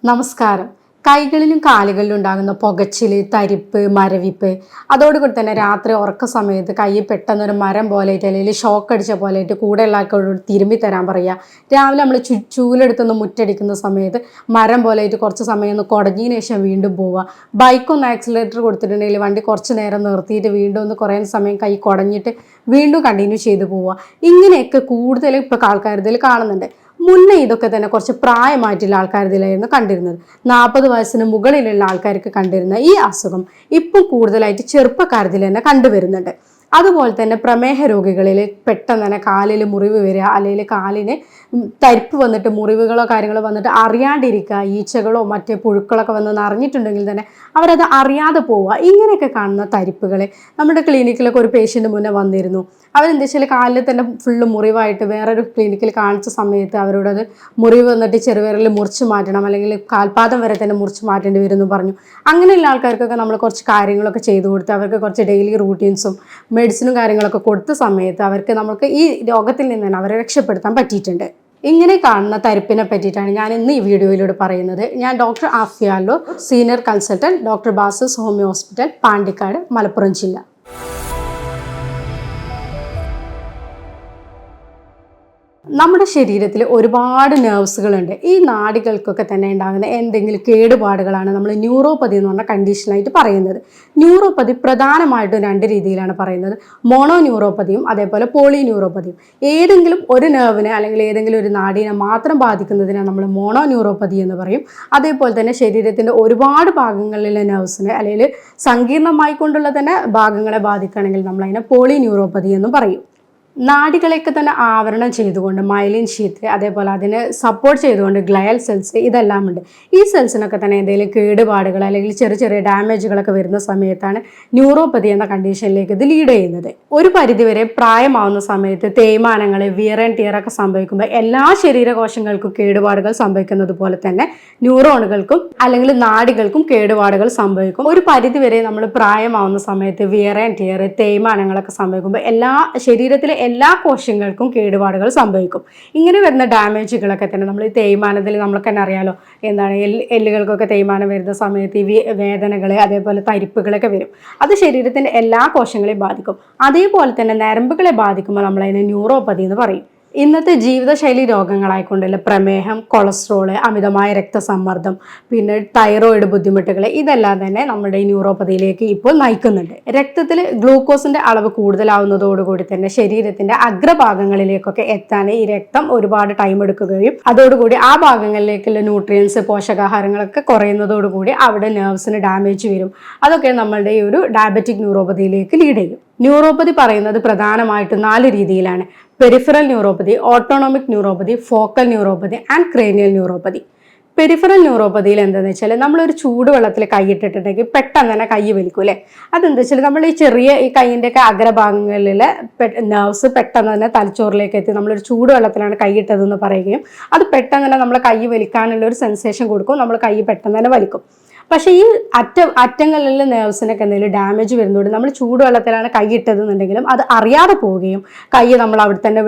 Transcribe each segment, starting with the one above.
നമസ്കാരം. കൈകളിലും കാലുകളിലും ഉണ്ടാകുന്ന പുകച്ചില്, തരിപ്പ്, മരവിപ്പ്, അതോടുകൂടി തന്നെ രാത്രി ഉറക്ക സമയത്ത് കൈ പെട്ടെന്നൊരു മരം പോലെയായിട്ട് അല്ലെങ്കിൽ ഷോക്ക് അടിച്ച പോലെയായിട്ട് കൂടെയുള്ള ആൾക്കാരോട് തിരുമ്പി തരാൻ പറയുക. രാവിലെ നമ്മൾ ചൂലെടുത്തൊന്ന് മുറ്റടിക്കുന്ന സമയത്ത് മരം പോലെയായിട്ട് കുറച്ച് സമയം ഒന്ന് കുടഞ്ഞതിന് ശേഷം വീണ്ടും പോവുക. ബൈക്കൊന്ന് ആക്സിലേറ്റർ കൊടുത്തിട്ടുണ്ടെങ്കിൽ വണ്ടി കുറച്ച് നേരം നിർത്തിയിട്ട് വീണ്ടും ഒന്ന് കുറേ സമയം കൈ കുടഞ്ഞിട്ട് വീണ്ടും കണ്ടിന്യൂ ചെയ്ത് പോവുക. ഇങ്ങനെയൊക്കെ കൂടുതൽ ഇപ്പോൾ ആൾക്കാരിതിൽ കാണുന്നുണ്ട്. മുന്നേ ഇതൊക്കെ തന്നെ കുറച്ച് പ്രായമായിട്ടുള്ള ആൾക്കാരിതിലായിരുന്നു കണ്ടിരുന്നത്. 40 വയസ്സിന് മുകളിലുള്ള ആൾക്കാർക്ക് കണ്ടിരുന്ന ഈ അസുഖം ഇപ്പം കൂടുതലായിട്ട് ചെറുപ്പക്കാരിൽ തന്നെ കണ്ടുവരുന്നുണ്ട്. അതുപോലെ തന്നെ പ്രമേഹ രോഗികളിൽ പെട്ടെന്ന് തന്നെ കാലിൽ മുറിവ് വരിക, അല്ലെങ്കിൽ കാലിന് തരിപ്പ് വന്നിട്ട് മുറിവുകളോ കാര്യങ്ങളോ വന്നിട്ട് അറിയാണ്ടിരിക്കുക, ഈച്ചകളോ മറ്റേ പുഴുക്കളൊക്കെ വന്ന് നിറഞ്ഞിട്ടുണ്ടെങ്കിൽ തന്നെ അവരത് അറിയാതെ പോവുക. ഇങ്ങനെയൊക്കെ കാണുന്ന തരിപ്പുകൾ നമ്മുടെ ക്ലിനിക്കിലൊക്കെ ഒരു പേഷ്യൻ്റ് മുന്നേ വന്നിരുന്നു. അവരെന്താ വെച്ചാൽ കാലിൽ തന്നെ ഫുള്ള് മുറിവായിട്ട് വേറൊരു ക്ലിനിക്കിൽ കാണിച്ച സമയത്ത് അവരോടത് മുറിവ് വന്നിട്ട് ചെറുവിരലിൽ മുറിച്ച് മാറ്റണം, അല്ലെങ്കിൽ കാൽപാദം വരെ തന്നെ മുറിച്ച് മാറ്റേണ്ടി വരും എന്ന് പറഞ്ഞു. അങ്ങനെയുള്ള ആൾക്കാർക്കൊക്കെ നമ്മൾ കുറച്ച് കാര്യങ്ങളൊക്കെ ചെയ്തു കൊടുത്ത് അവർക്ക് കുറച്ച് ഡെയിലി റൂട്ടീൻസും മെഡിസിനും കാര്യങ്ങളൊക്കെ കൊടുത്ത സമയത്ത് അവർക്ക് നമുക്ക് ഈ രോഗത്തിൽ നിന്ന് തന്നെ അവരെ രക്ഷപ്പെടുത്താൻ പറ്റിയിട്ടുണ്ട്. ഇങ്ങനെ കാണുന്ന തരിപ്പിനെ പറ്റിയിട്ടാണ് ഞാൻ ഇന്ന് ഈ വീഡിയോയിലൂടെ പറയുന്നത്. ഞാൻ doctor ആഫിയാലോ, senior consultant, doctor ബാസസ് homeo hospital, Pandikkad, Malappuram ജില്ല. നമ്മുടെ ശരീരത്തിൽ ഒരുപാട് നെർവ്സുകളുണ്ട്. ഈ നാഡികൾക്കൊക്കെ തന്നെ ഉണ്ടാകുന്ന എന്തെങ്കിലും കേടുപാടുകളാണ് നമ്മൾ ന്യൂറോപ്പതി എന്ന് പറഞ്ഞ കണ്ടീഷനായിട്ട് പറയുന്നത്. ന്യൂറോപ്പതി പ്രധാനമായിട്ടും 2 രീതിയിലാണ് പറയുന്നത്. മോണോ ന്യൂറോപ്പതിയും അതേപോലെ പോളി ന്യൂറോപ്പതിയും. ഏതെങ്കിലും ഒരു നെർവിനെ അല്ലെങ്കിൽ ഏതെങ്കിലും ഒരു നാഡീനെ മാത്രം ബാധിക്കുന്നതിനെ നമ്മൾ മോണോ ന്യൂറോപ്പതി എന്ന് പറയും. അതേപോലെ തന്നെ ശരീരത്തിൻ്റെ ഒരുപാട് ഭാഗങ്ങളിലെ നെർവ്സിനെ അല്ലെങ്കിൽ സങ്കീർണമായിക്കൊണ്ടുള്ള തന്നെ ഭാഗങ്ങളെ ബാധിക്കുകയാണെങ്കിൽ നമ്മളതിനെ പോളി ന്യൂറോപ്പതി എന്നും പറയും. നാഡികളെയൊക്കെ തന്നെ ആവരണം ചെയ്തുകൊണ്ട് മൈലിൻ ഷീത്ത്, അതേപോലെ അതിനെ സപ്പോർട്ട് ചെയ്തുകൊണ്ട് ഗ്ലയൽ സെൽസ്, ഇതെല്ലാം ഉണ്ട്. ഈ സെൽസിനൊക്കെ തന്നെ എന്തെങ്കിലും കേടുപാടുകൾ അല്ലെങ്കിൽ ചെറിയ ചെറിയ ഡാമേജുകളൊക്കെ വരുന്ന സമയത്താണ് ന്യൂറോപ്പതി എന്ന കണ്ടീഷനിലേക്ക് ഇത് ലീഡ് ചെയ്യുന്നത്. ഒരു പരിധിവരെ പ്രായമാവുന്ന സമയത്ത് തേയ്മാനങ്ങൾ, വിയർ ആൻഡ് ടിയർ ഒക്കെ സംഭവിക്കുമ്പോൾ എല്ലാ ശരീരകോശങ്ങൾക്കും കേടുപാടുകൾ സംഭവിക്കുന്നത് പോലെ തന്നെ ന്യൂറോണുകൾക്കും അല്ലെങ്കിൽ നാഡികൾക്കും കേടുപാടുകൾ സംഭവിക്കും. ഒരു പരിധിവരെ നമ്മൾ പ്രായമാവുന്ന സമയത്ത് വിയർ ആൻഡ് ടിയർ, തേയ്മാനങ്ങളൊക്കെ സംഭവിക്കുമ്പോൾ ശരീരത്തിലെ എല്ലാ കോശങ്ങൾക്കും കേടുപാടുകൾ സംഭവിക്കും. ഇങ്ങനെ വരുന്ന ഡാമേജുകളൊക്കെ തന്നെ നമ്മൾ ഈ തേയ്മാനത്തിൽ നമ്മൾക്ക് തന്നെ അറിയാലോ, എന്താണ് എല്ലുകൾക്കൊക്കെ തേയ്മാനം വരുന്ന സമയത്ത് ഈ വേദനകൾ അതേപോലെ തരിപ്പുകളൊക്കെ വരും. അത് ശരീരത്തിൻ്റെ എല്ലാ കോശങ്ങളെയും ബാധിക്കും. അതേപോലെ തന്നെ നരമ്പുകളെ ബാധിക്കുമ്പോൾ നമ്മളതിനെ ന്യൂറോപ്പതി എന്ന് പറയും. ഇന്നത്തെ ജീവിതശൈലി രോഗങ്ങളായിക്കൊണ്ടുള്ള പ്രമേഹം, കൊളസ്ട്രോള്, അമിതമായ രക്തസമ്മർദ്ദം, പിന്നെ തൈറോയിഡ് ബുദ്ധിമുട്ടുകൾ, ഇതെല്ലാം തന്നെ നമ്മുടെ ഈ ന്യൂറോപ്പതിയിലേക്ക് ഇപ്പോൾ നയിക്കുന്നുണ്ട്. രക്തത്തിൽ ഗ്ലൂക്കോസിൻ്റെ അളവ് കൂടുതലാവുന്നതോടുകൂടി തന്നെ ശരീരത്തിൻ്റെ അഗ്രഭാഗങ്ങളിലേക്കൊക്കെ എത്താൻ ഈ രക്തം ഒരുപാട് ടൈം എടുക്കുകയും അതോടുകൂടി ആ ഭാഗങ്ങളിലേക്കുള്ള ന്യൂട്രിയൻസ്, പോഷകാഹാരങ്ങളൊക്കെ കുറയുന്നതോടുകൂടി അവിടെ നെർവ്സിന് ഡാമേജ് വരും. അതൊക്കെ നമ്മളുടെ ഈ ഒരു ഡയബറ്റിക് ന്യൂറോപ്പതിയിലേക്ക് ലീഡ് ചെയ്യും. ന്യൂറോപ്പതി പറയുന്നത് പ്രധാനമായിട്ടും 4 രീതിയിലാണ്: peripheral neuropathy, autonomic neuropathy, focal neuropathy and cranial neuropathy. Peripheral ന്യൂറോപ്പതിയിൽ എന്താണെന്ന് വെച്ചാൽ നമ്മളൊരു ചൂടുവെള്ളത്തിൽ കൈയിട്ടിട്ടുണ്ടെങ്കിൽ പെട്ടെന്ന് തന്നെ കൈ വലിക്കും അല്ലേ. അതെന്താ വെച്ചാൽ നമ്മൾ ഈ കൈയിൻ്റെയൊക്കെ അഗ്രഭാഗങ്ങളിലെ നെർവ്സ് പെട്ടെന്ന് തന്നെ തലച്ചോറിലേക്ക് എത്തി നമ്മളൊരു ചൂടുവെള്ളത്തിലാണ് കൈയിട്ടതെന്ന് പറയുകയും അത് പെട്ടെന്ന് തന്നെ നമ്മൾ കൈ വലിക്കാനുള്ള ഒരു സെൻസേഷൻ കൊടുക്കും, നമ്മൾ കൈ പെട്ടെന്ന് തന്നെ വലിക്കും. പക്ഷേ ഈ അറ്റങ്ങളിലെ നെർവ്സിനൊക്കെ എന്തെങ്കിലും ഡാമേജ് വരുന്നതുകൊണ്ട് നമ്മൾ ചൂടുവെള്ളത്തിലാണ് കൈ ഇട്ടതെന്നുണ്ടെങ്കിലും അത് അറിയാതെ പോവുകയും കൈ നമ്മൾ അവിടെ തന്നെ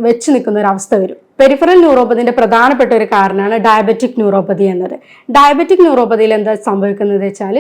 വെച്ച് നിൽക്കുന്ന ഒരു അവസ്ഥ വരും. പെരിഫറൽ ന്യൂറോപ്പതിൻ്റെ പ്രധാനപ്പെട്ട ഒരു കാരണമാണ് ഡയബറ്റിക് ന്യൂറോപ്പതി എന്നത്. ഡയബറ്റിക് ന്യൂറോപ്പതിയിൽ എന്താ സംഭവിക്കുന്നത് വെച്ചാൽ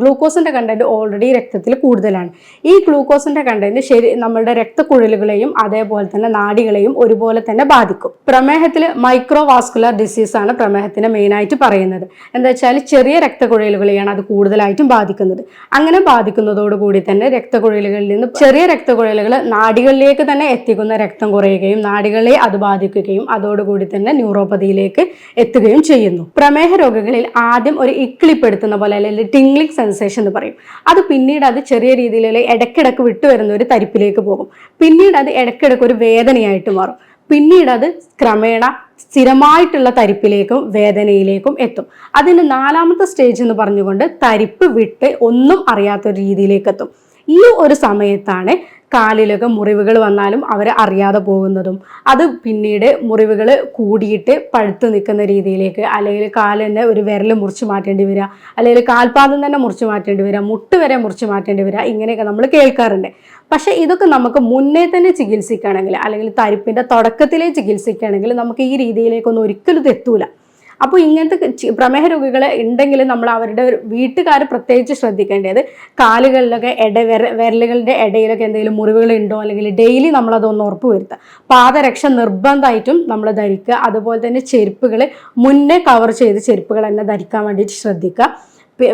ഗ്ലൂക്കോസിൻ്റെ കണ്ടന്റ് ഓൾറെഡി രക്തത്തിൽ കൂടുതലാണ്. ഈ ഗ്ലൂക്കോസിൻ്റെ കണ്ടന്റ് നമ്മളുടെ രക്തക്കുഴലുകളെയും അതേപോലെ തന്നെ നാഡികളെയും ഒരുപോലെ തന്നെ ബാധിക്കും. പ്രമേഹത്തിൽ മൈക്രോവാസ്കുലർ ഡിസീസ് ആണ് പ്രമേഹത്തിന് മെയിനായിട്ട് പറയുന്നത്. എന്താ വെച്ചാൽ ചെറിയ രക്തക്കുഴലുകളെയാണ് അത് കൂടുതലായിട്ടും ബാധിക്കുന്നത്. അങ്ങനെ ബാധിക്കുന്നതോടുകൂടി തന്നെ രക്തക്കുഴലുകളിൽ നിന്ന് ചെറിയ രക്തക്കുഴലുകൾ നാഡികളിലേക്ക് തന്നെ എത്തിക്കുന്ന രക്തം കുറയുകയും നാഡികളെ അത് ബാധിക്കുകയും അതോടുകൂടി തന്നെ ന്യൂറോപ്പതിയിലേക്ക് എത്തുകയും ചെയ്യുന്നു. പ്രമേഹ രോഗികളിൽ ആദ്യം ഒരു ഇക്കിളിപ്പെടുത്തുന്ന പോലെ അല്ലെങ്കിൽ ടിംഗ്ലിംഗ് സെൻസേഷൻ എന്ന് പറയും. അത് പിന്നീട് അത് ചെറിയ രീതിയിലുള്ള ഇടയ്ക്കിടയ്ക്ക് വിട്ടുവരുന്ന ഒരു തരിപ്പിലേക്ക് പോകും. പിന്നീട് അത് ഇടയ്ക്കിടയ്ക്ക് ഒരു വേദനയായിട്ട് മാറും. പിന്നീട് അത് ക്രമേണ സ്ഥിരമായിട്ടുള്ള തരിപ്പിലേക്കും വേദനയിലേക്കും എത്തും. അതിന് 4ാമത്തെ സ്റ്റേജ് എന്ന് പറഞ്ഞുകൊണ്ട് തരിപ്പ് വിട്ട് ഒന്നും അറിയാത്തൊരു രീതിയിലേക്ക് എത്തും. ഈ ഒരു സമയത്താണ് കാലിലൊക്കെ മുറിവുകൾ വന്നാലും അവർ അറിയാതെ പോകുന്നതും അത് പിന്നീട് മുറിവുകൾ കൂടിയിട്ട് പഴുത്ത് നിൽക്കുന്ന രീതിയിലേക്ക്, അല്ലെങ്കിൽ കാലിന് ഒരു വിരൽ മുറിച്ച് മാറ്റേണ്ടി വരിക, അല്ലെങ്കിൽ കാൽപാദം തന്നെ മുറിച്ച് മാറ്റേണ്ടി വരിക, മുട്ട് വരെ മുറിച്ച് മാറ്റേണ്ടി വരിക, ഇങ്ങനെയൊക്കെ നമ്മൾ കേൾക്കാറുണ്ട്. പക്ഷേ ഇതൊക്കെ നമുക്ക് മുന്നേ തന്നെ ചികിത്സിക്കുകയാണെങ്കിൽ അല്ലെങ്കിൽ തരിപ്പിൻ്റെ തുടക്കത്തിലേ ചികിത്സിക്കുകയാണെങ്കിൽ നമുക്ക് ഈ രീതിയിലേക്കൊന്നും ഒരിക്കലും എത്തൂല. അപ്പോൾ ഇങ്ങനത്തെ പ്രമേഹ രോഗികൾ ഉണ്ടെങ്കിൽ നമ്മൾ അവരുടെ വീട്ടുകാർ പ്രത്യേകിച്ച് ശ്രദ്ധിക്കേണ്ടത് കാലുകളിലൊക്കെ വിരലുകളുടെ ഇടയിലൊക്കെ എന്തെങ്കിലും മുറിവുകൾ ഉണ്ടോ, അല്ലെങ്കിൽ ഡെയിലി നമ്മളതൊന്ന് ഉറപ്പ് വരുത്തുക. പാദരക്ഷ നിർബന്ധമായിട്ടും നമ്മൾ ധരിക്കുക. അതുപോലെ തന്നെ ചെരുപ്പുകൾ മുന്നേ കവർ ചെയ്ത് ചെരുപ്പുകൾ തന്നെ ധരിക്കാൻ വേണ്ടിയിട്ട് ശ്രദ്ധിക്കുക.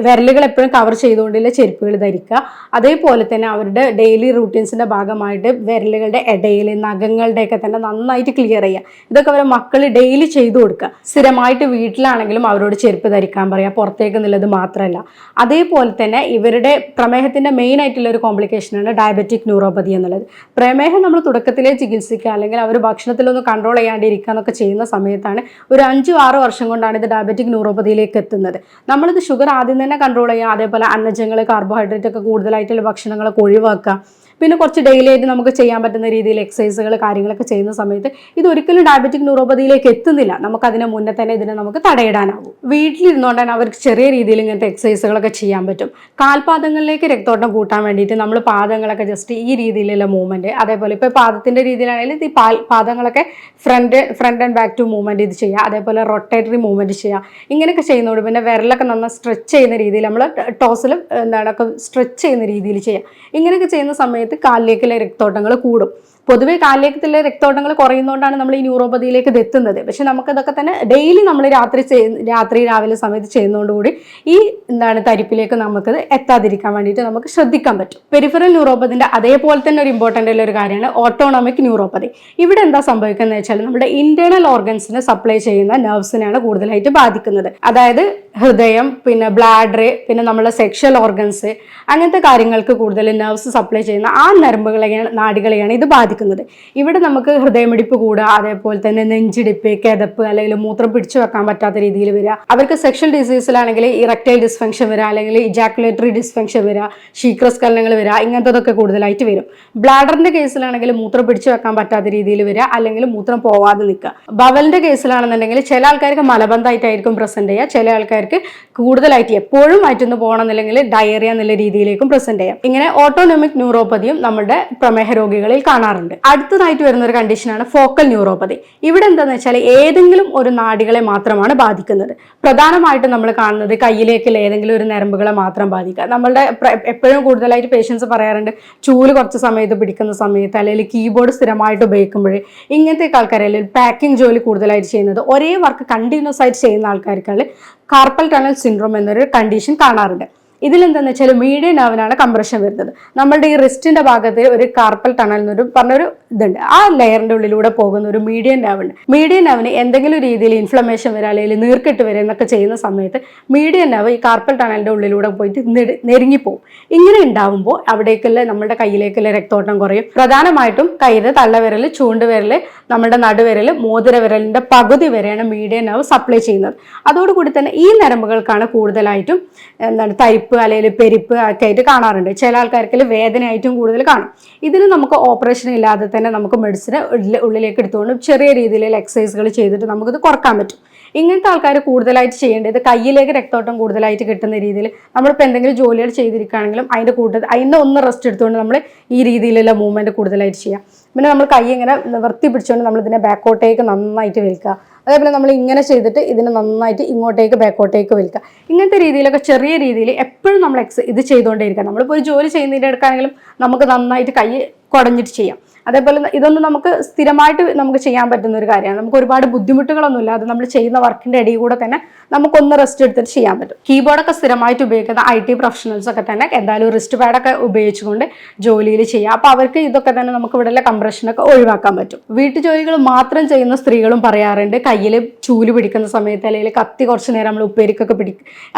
വിരലുകൾ എപ്പോഴും കവർ ചെയ്തുകൊണ്ടുള്ള ചെരുപ്പുകൾ ധരിക്കുക. അതേപോലെ തന്നെ അവരുടെ ഡെയിലി റൂട്ടീൻസിൻ്റെ ഭാഗമായിട്ട് വിരലുകളുടെ ഇടയിൽ നഖങ്ങളുടെയൊക്കെ തന്നെ നന്നായിട്ട് ക്ലിയർ ചെയ്യുക. ഇതൊക്കെ അവരെ മക്കൾ ഡെയിലി ചെയ്തു കൊടുക്കുക. സ്ഥിരമായിട്ട് വീട്ടിലാണെങ്കിലും അവരോട് ചെരുപ്പ് ധരിക്കാൻ പറയുക, പുറത്തേക്ക് എന്നുള്ളത് മാത്രമല്ല. അതേപോലെ തന്നെ ഇവരുടെ പ്രമേഹത്തിൻ്റെ മെയിൻ ആയിട്ടുള്ള ഒരു കോംപ്ലിക്കേഷനാണ് ഡയബറ്റിക് ന്യൂറോപ്പതി എന്നുള്ളത്. പ്രമേഹം നമ്മൾ തുടക്കത്തിലേ ചികിത്സിക്കുക, അല്ലെങ്കിൽ അവർ ഭക്ഷണത്തിലൊന്ന് കൺട്രോൾ ചെയ്യാണ്ടിരിക്കുക എന്നൊക്കെ ചെയ്യുന്ന സമയത്താണ് ഒരു 5-6 വർഷം കൊണ്ടാണ് ഇത് ഡയബറ്റിക് ന്യൂറോപ്പതിയിലേക്ക് എത്തുന്നത്. നമ്മളിത് ഷുഗർ ആദ്യം തന്നെ കൺട്രോൾ ചെയ്യുക. അതേപോലെ അന്നജങ്ങൾ, കാർബോഹൈഡ്രേറ്റ് ഒക്കെ കൂടുതലായിട്ടുള്ള ഭക്ഷണങ്ങളൊക്കെ ഒഴിവാക്കുക. പിന്നെ കുറച്ച് ഡെയിലി ആയിട്ട് നമുക്ക് ചെയ്യാൻ പറ്റുന്ന രീതിയിൽ എക്സസൈസുകൾ കാര്യങ്ങളൊക്കെ ചെയ്യുന്ന സമയത്ത് ഇത് ഒരിക്കലും ഡയബറ്റിക് ന്യൂറോപ്പതിയിലേക്ക് എത്തുന്നില്ല. നമുക്ക് അതിന് മുന്നേ തന്നെ ഇതിനെ നമുക്ക് തടയിടാനാവും. വീട്ടിലിരുന്നുകൊണ്ട് തന്നെ അവർക്ക് ചെറിയ രീതിയിൽ ഇങ്ങനത്തെ എക്സസൈസുകളൊക്കെ ചെയ്യാൻ പറ്റും. കാൽപാദങ്ങളിലേക്ക് രക്തോട്ടം കൂട്ടാൻ വേണ്ടിയിട്ട് നമ്മൾ പാദങ്ങളൊക്കെ ജസ്റ്റ് ഈ രീതിയിലുള്ള മൂവ്മെൻറ്റ്, അതേപോലെ ഇപ്പോൾ പാദത്തിൻ്റെ രീതിയിലാണെങ്കിൽ ഈ പാദങ്ങളൊക്കെ front and back to movement ഇത് ചെയ്യുക. അതേപോലെ റൊട്ടേറ്ററി മൂവ്മെൻറ്റ് ചെയ്യുക. ഇങ്ങനെയൊക്കെ ചെയ്യുന്നതോട് പിന്നെ വിരലൊക്കെ നന്നായി സ്ട്രെച്ച് ചെയ്യുന്ന രീതിയിൽ നമ്മൾ ടോസിലും ഒക്കെ സ്ട്രെച്ച് ചെയ്യുന്ന രീതിയിൽ ചെയ്യുക. ഇങ്ങനെയൊക്കെ ചെയ്യുന്ന സമയത്ത് കാലിലേക്കുള്ള രക്തോട്ടങ്ങൾ കൂടും. പൊതുവേ കാലിലേക്കുള്ള രക്തോട്ടങ്ങൾ കുറയുന്നതുകൊണ്ടാണ് നമ്മൾ ഈ ന്യൂറോപ്പതിയിലേക്ക് ഇത് എത്തുന്നത്. പക്ഷെ നമുക്കതൊക്കെ തന്നെ ഡെയിലി നമ്മൾ രാത്രി രാവിലെ സമയത്ത് ചെയ്യുന്നതോടുകൂടി ഈ തരിപ്പിലേക്ക് നമുക്കത് എത്താതിരിക്കാൻ വേണ്ടിയിട്ട് നമുക്ക് ശ്രദ്ധിക്കാൻ പറ്റും. പെരിഫറൽ ന്യൂറോപ്പതിൻ്റെ അതേപോലെ തന്നെ ഒരു ഇമ്പോർട്ടൻ്റ് ആയിട്ടുള്ള ഒരു കാര്യമാണ് ഓട്ടോണോമിക് ന്യൂറോപ്പതി. ഇവിടെ എന്താ സംഭവിക്കുന്നത് വെച്ചാൽ നമ്മുടെ ഇന്റേണൽ ഓർഗൻസിനെ സപ്ലൈ ചെയ്യുന്ന നെർവ്സിനെയാണ് കൂടുതലായിട്ട് ബാധിക്കുന്നത്. അതായത് ഹൃദയം, പിന്നെ ബ്ലാഡർ, പിന്നെ നമ്മുടെ സെക്ഷൽ ഓർഗൻസ്, അങ്ങനത്തെ കാര്യങ്ങൾക്ക് കൂടുതൽ നെർവ്സ് സപ്ലൈ ചെയ്യുന്ന ആ നരമ്പുകളെയാണ്, നാഡികളെയാണ് ഇത് ബാധിക്കുന്നത്. ഇവിടെ നമുക്ക് ഹൃദയമിടിപ്പ് കൂടുക, അതേപോലെ തന്നെ നെഞ്ചിടിപ്പ്, കിതപ്പ്, അല്ലെങ്കിൽ മൂത്രം പിടിച്ചു വെക്കാൻ പറ്റാത്ത രീതിയിൽ വരിക. അവർക്ക് സെക്ഷൽ ഡിസീസിലാണെങ്കിൽ ഇറക്ടൈൽ ഡിസ്ഫങ്ഷൻ വരിക, അല്ലെങ്കിൽ ഇജാക്കുലേറ്ററി ഡിസ്ഫങ്ഷൻ വരിക, ശീഘ്രസ്ഖലനങ്ങൾ വരിക, ഇങ്ങനത്തതൊക്കെ കൂടുതലായിട്ട് വരും. ബ്ലാഡറിന്റെ കേസിലാണെങ്കിൽ മൂത്രം പിടിച്ചു വെക്കാൻ പറ്റാത്ത രീതിയിൽ വരിക, അല്ലെങ്കിൽ മൂത്രം പോവാതെ നിൽക്കുക. ബവലിന്റെ കേസിലാണെന്നുണ്ടെങ്കിൽ ചില ആൾക്കാർക്ക് മലബന്ധമായിട്ടായിരിക്കും പ്രസന്റ് ചെയ്യുക, ചില ആൾക്കാർക്ക് കൂടുതലായിട്ട് എപ്പോഴും വയറ്റുന്നു പോകണമെന്നില്ലെങ്കിൽ ഡയറിയ എന്നുള്ള രീതിയിലേക്കും പ്രസന്റ് ചെയ്യാം. ഇങ്ങനെ ഓട്ടോണോമിക് ന്യൂറോപ്പതിയും നമ്മുടെ പ്രമേഹ രോഗികളിൽ കാണാറുണ്ട്. അടുത്തതായിട്ട് വരുന്ന ഒരു കണ്ടീഷനാണ് ഫോക്കൽ ന്യൂറോപ്പതി. ഇവിടെ എന്താണെന്ന് വെച്ചാൽ ഏതെങ്കിലും ഒരു നാഡികളെ മാത്രമാണ് ബാധിക്കുന്നത്. പ്രധാനമായിട്ടും നമ്മൾ കാണുന്നത് കയ്യിലേക്കുള്ള ഏതെങ്കിലും ഒരു നരമ്പുകളെ മാത്രം ബാധിക്കുക. നമ്മളുടെ എപ്പോഴും കൂടുതലായിട്ട് പേഷ്യൻസ് പറയാറുണ്ട്, ചൂല് കുറച്ച് സമയത്ത് പിടിക്കുന്ന സമയത്ത്, അല്ലെങ്കിൽ കീബോർഡ് സ്ഥിരമായിട്ട് ഉപയോഗിക്കുമ്പോൾ, ഇങ്ങനത്തെ ആൾക്കാർ, അല്ലെങ്കിൽ പാക്കിംഗ് ജോലി കൂടുതലായിട്ട് ചെയ്യുന്നത്, ഒരേ വർക്ക് കണ്ടിന്യൂസ് ആയിട്ട് ചെയ്യുന്ന ആൾക്കാർക്ക് കാർപ്പൽ ടണൽ സിൻഡ്രോം എന്നൊരു കണ്ടീഷൻ കാണാറുണ്ട്. ഇതിലെന്താണെന്ന് വെച്ചാൽ മീഡിയൻ നെർവിനാണ് കംപ്രഷൻ വരുന്നത്. നമ്മളുടെ ഈ റിസ്റ്റിന്റെ ഭാഗത്ത് ഒരു കാർപ്പൽ ടണൽ എന്നൊരു പറഞ്ഞൊരു ഇതുണ്ട്. ആ ലെയറിന്റെ ഉള്ളിലൂടെ പോകുന്ന ഒരു മീഡിയൻ നെർവ് ഉണ്ട്. മീഡിയൻ നെർവിന് എന്തെങ്കിലും രീതിയിൽ ഇൻഫ്ലമേഷൻ വരിക, അല്ലെങ്കിൽ നീർക്കെട്ട് വരിക എന്നൊക്കെ ചെയ്യുന്ന സമയത്ത് മീഡിയൻ നെർവ് ഈ കാർപ്പൽ ടണലിന്റെ ഉള്ളിലൂടെ പോയിട്ട് നെരുങ്ങിപ്പോവും. ഇങ്ങനെ ഉണ്ടാവുമ്പോൾ അവിടേക്കുള്ള നമ്മുടെ കയ്യിലേക്കുള്ള രക്തോട്ടം കുറയും. പ്രധാനമായിട്ടും കയ്യിലെ തള്ളവിരൽ, ചൂണ്ടുവിരൽ, നമ്മുടെ നടുവിരൽ, മോതിരവിരലിന്റെ പകുതി വരെയാണ് മീഡിയൻ നെർവ് സപ്ലൈ ചെയ്യുന്നത്. അതോടുകൂടി തന്നെ ഈ നരമ്പുകൾക്കാണ് കൂടുതലായിട്ടും തരിപ്പ് അല്ലെങ്കിൽ പെരിപ്പ് ഒക്കെ ആയിട്ട് കാണാറുണ്ട്. ചില ആൾക്കാർക്ക് വേദനയായിട്ടും കൂടുതൽ കാണും. ഇതിന് നമുക്ക് ഓപ്പറേഷൻ ഇല്ലാതെ തന്നെ നമുക്ക് മെഡിസിൻ ഉള്ളിലേക്ക് എടുത്തുകൊണ്ട് ചെറിയ രീതിയിലുള്ള എക്സസൈസുകൾ ചെയ്തിട്ട് നമുക്കിത് കുറക്കാൻ പറ്റും. ഇങ്ങനത്തെ ആൾക്കാർ കൂടുതലായിട്ട് ചെയ്യേണ്ടത് കയ്യിലേക്ക് രക്തോട്ടം കൂടുതലായിട്ട് കിട്ടുന്ന രീതിയിൽ നമ്മളിപ്പോൾ എന്തെങ്കിലും ജോലികൾ ചെയ്തിരിക്കുകയാണെങ്കിലും അതിൻ്റെ ഒന്ന് റെസ്റ്റ് എടുത്തുകൊണ്ട് നമ്മൾ ഈ രീതിയിലുള്ള മൂവ്മെൻറ്റ് കൂടുതലായിട്ട് ചെയ്യാം. പിന്നെ നമ്മൾ കൈ ഇങ്ങനെ നിവർത്തി പിടിച്ചുകൊണ്ട് നമ്മളിതിനെ ബാക്കോട്ടേക്ക് നന്നായിട്ട് വലിക്കുക. അതേപോലെ നമ്മൾ ഇങ്ങനെ ചെയ്തിട്ട് ഇതിനെ നന്നായിട്ട് ഇങ്ങോട്ടേക്ക് ബാക്കോട്ടേക്ക് വലിക്കുക. ഇങ്ങനത്തെ രീതിയിലൊക്കെ ചെറിയ രീതിയിൽ എപ്പോഴും നമ്മൾ ഇത് ചെയ്തുകൊണ്ടേയിരിക്കുക. നമ്മളിപ്പോൾ ഒരു ജോലി ചെയ്യുന്നതിൻ്റെ എടുക്കുകയാണെങ്കിലും നമുക്ക് നന്നായിട്ട് കൈ കുടഞ്ഞിട്ട് ചെയ്യാം. അതേപോലെ ഇതൊന്നും നമുക്ക് സ്ഥിരമായിട്ട് നമുക്ക് ചെയ്യാൻ പറ്റുന്ന ഒരു കാര്യമാണ്. നമുക്ക് ഒരുപാട് ബുദ്ധിമുട്ടുകളൊന്നുമില്ല. അത് നമ്മൾ ചെയ്യുന്ന വർക്കിൻ്റെ ഇടയിൽ കൂടെ തന്നെ നമുക്കൊന്ന് റെസ്റ്റ് എടുത്തിട്ട് ചെയ്യാൻ പറ്റും. കീബോർഡൊക്കെ സ്ഥിരമായിട്ട് ഉപയോഗിക്കുന്ന IT പ്രൊഫഷണൽസ് ഒക്കെ തന്നെ എന്തായാലും റിസ്റ്റ് പാഡൊക്കെ ഉപയോഗിച്ചുകൊണ്ട് ജോലിയിൽ ചെയ്യാം. അപ്പോൾ അവർക്ക് ഇതൊക്കെ തന്നെ നമുക്ക് ഇവിടെയുള്ള കംപ്രഷനൊക്കെ ഒഴിവാക്കാൻ പറ്റും. വീട്ടുജോലികൾ മാത്രം ചെയ്യുന്ന സ്ത്രീകളും പറയാറുണ്ട്, കയ്യിൽ ചൂല് പിടിക്കുന്ന സമയത്ത്, അല്ലെങ്കിൽ കത്തി കുറച്ച് നേരം നമ്മൾ ഉപ്പേരിക്കൊക്കെ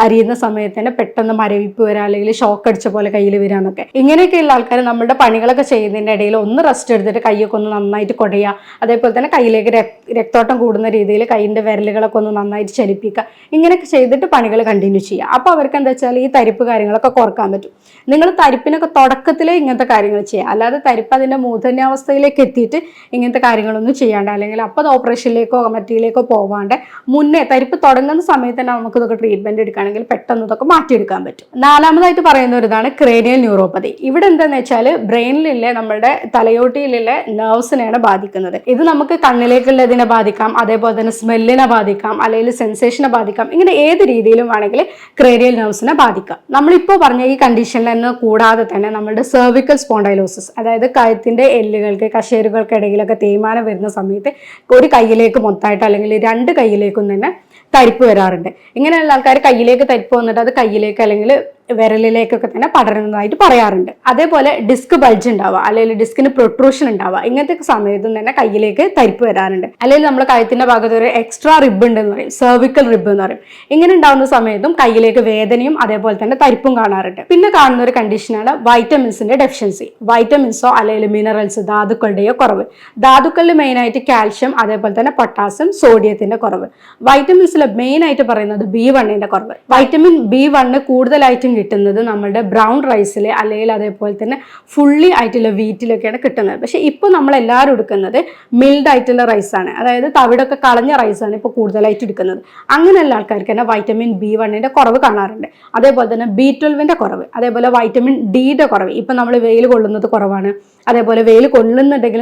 അരിയുന്ന സമയത്ത് തന്നെ പെട്ടെന്ന് മരവിപ്പ് വരാം, അല്ലെങ്കിൽ ഷോക്ക് അടിച്ച പോലെ കയ്യിൽ വരാന്നൊക്കെ. ഇങ്ങനെയൊക്കെയുള്ള ആൾക്കാർ നമ്മുടെ പണികളൊക്കെ ചെയ്യുന്നതിൻ്റെ ഇടയിൽ ഒന്ന് റെസ്റ്റ് എടുത്തിട്ട് കൈയൊക്കെ ഒന്ന് നന്നായിട്ട് കുടയുക. അതേപോലെ തന്നെ കയ്യിലേക്ക് രക്തോട്ടം കൂടുന്ന രീതിയിൽ കൈയിൻ്റെ വിരലുകളൊക്കെ ഒന്ന് നന്നായിട്ട് ചലിപ്പിക്കുക. ഇങ്ങനെയൊക്കെ ചെയ്തിട്ട് പണികൾ കണ്ടിന്യൂ ചെയ്യുക. അപ്പോൾ അവർക്ക് എന്താ വെച്ചാൽ ഈ തരിപ്പ് കാര്യങ്ങളൊക്കെ കുറക്കാൻ പറ്റും. നിങ്ങൾ തരിപ്പിനൊക്കെ തുടക്കത്തിലേ ഇങ്ങനത്തെ കാര്യങ്ങൾ ചെയ്യുക, അല്ലാതെ തരിപ്പ് അതിൻ്റെ മൂർധന്യാവസ്ഥയിലേക്ക് എത്തിയിട്ട് ഇങ്ങനത്തെ കാര്യങ്ങളൊന്നും ചെയ്യാണ്ട്, അല്ലെങ്കിൽ അപ്പോൾ അത് ഓപ്പറേഷനിലേക്കോ മറ്റിലേക്കോ പോവാണ്ട് മുന്നേ തരിപ്പ് തുടങ്ങുന്ന സമയത്ത് തന്നെ നമുക്ക് ഇതൊക്കെ ട്രീറ്റ്മെന്റ് എടുക്കുകയാണെങ്കിൽ പെട്ടെന്ന് ഇതൊക്കെ മാറ്റിയെടുക്കാൻ പറ്റും. നാലാമതായിട്ട് പറയുന്ന ഒരു ഇതാണ് ക്രേനിയൽ ന്യൂറോപ്പതി. ഇവിടെ എന്താണെന്ന് വെച്ചാൽ ബ്രെയിനിലെ നമ്മുടെ തലയോട്ടിയിലെ നെർവ്സിനെയാണ് ബാധിക്കുന്നത്. ഇത് നമുക്ക് കണ്ണിലേക്കുള്ളതിനെ ബാധിക്കാം, അതേപോലെ തന്നെ സ്മെല്ലിനെ ബാധിക്കാം, അല്ലെങ്കിൽ സെൻസേഷനെ ബാധിക്കാം. ഇങ്ങനെ ഏത് രീതിയിലും വേണമെങ്കിൽ ക്രേനിയൽ നെർവ്സിനെ ബാധിക്കാം. നമ്മളിപ്പോൾ പറഞ്ഞ ഈ കണ്ടീഷനിൽ നിന്ന് കൂടാതെ തന്നെ നമ്മുടെ സെർവിക്കൽ സ്പോണ്ടൈലോസിസ്, അതായത് കഴുത്തിന്റെ എല്ലുകൾക്ക് കശേരുകൾക്കിടയിലൊക്കെ തേയ്മാനം വരുന്ന സമയത്ത് ഒരു കൈയിലേക്ക് മൊത്തമായിട്ട് അല്ലെങ്കിൽ രണ്ട് കൈയിലേക്കും തന്നെ തരിപ്പ് വരാറുണ്ട്. ഇങ്ങനെയുള്ള ആൾക്കാർ കയ്യിലേക്ക് തരിപ്പ് വന്നിട്ട് അത് കയ്യിലേക്ക് അല്ലെങ്കിൽ വിരലിലേക്കൊക്കെ തന്നെ പടരുന്നതായിട്ട് പറയാറുണ്ട്. അതേപോലെ ഡിസ്ക് ബൾജ് ഉണ്ടാവുക, അല്ലെങ്കിൽ ഡിസ്കിന് പ്രൊട്രൂഷൻ ഉണ്ടാവുക, ഇങ്ങനത്തെ സമയത്തും തന്നെ കയ്യിലേക്ക് തരിപ്പ് വരാറുണ്ട്. അല്ലെങ്കിൽ നമ്മുടെ കഴുത്തിന്റെ ഭാഗത്ത് ഒരു എക്സ്ട്രാ റിബ് ഉണ്ടെന്ന് പറയും, സെർവിക്കൽ റിബ് എന്ന് പറയും. ഇങ്ങനെ ഉണ്ടാകുന്ന സമയത്തും കയ്യിലേക്ക് വേദനയും അതേപോലെ തന്നെ തരിപ്പും കാണാറുണ്ട്. പിന്നെ കാണുന്ന ഒരു കണ്ടീഷനാണ് വൈറ്റമിൻസിന്റെ ഡെഫിഷ്യൻസി. വൈറ്റമിൻസോ അല്ലെങ്കിൽ മിനറൽസ്, ധാതുക്കളുടെയോ കുറവ്. ധാതുക്കളിൽ മെയിനായിട്ട് കാൽഷ്യം, അതേപോലെ തന്നെ പൊട്ടാസ്യം, സോഡിയത്തിന്റെ കുറവ്. വൈറ്റമിൻസിൽ മെയിൻ ആയിട്ട് പറയുന്നത് B1ന്റെ കുറവ്. വൈറ്റമിൻ B1 കൂടുതലായിട്ടും കിട്ടുന്നത് നമ്മുടെ ബ്രൗൺ റൈസിൽ അല്ലെങ്കിൽ അതേപോലെ തന്നെ ഫുള്ളി ആയിട്ടുള്ള വീറ്റിലൊക്കെയാണ് കിട്ടുന്നത്. പക്ഷെ ഇപ്പോൾ നമ്മളെല്ലാവരും എടുക്കുന്നത് മിൽഡ് ആയിട്ടുള്ള റൈസാണ്, അതായത് തവിടൊക്കെ കളഞ്ഞ റൈസാണ് ഇപ്പോൾ കൂടുതലായിട്ട് എടുക്കുന്നത്. അങ്ങനെയുള്ള ആൾക്കാർക്ക് തന്നെ വൈറ്റമിൻ B1ന്റെ കുറവ് കാണാറുണ്ട്. അതേപോലെ തന്നെ B12ന്റെ കുറവ്, അതേപോലെ വൈറ്റമിൻ ഡിയുടെ കുറവ്. ഇപ്പം നമ്മൾ വെയിൽ കൊള്ളുന്നത് കുറവാണ്, അതേപോലെ വെയിൽ കൊള്ളുന്നുണ്ടെങ്കിൽ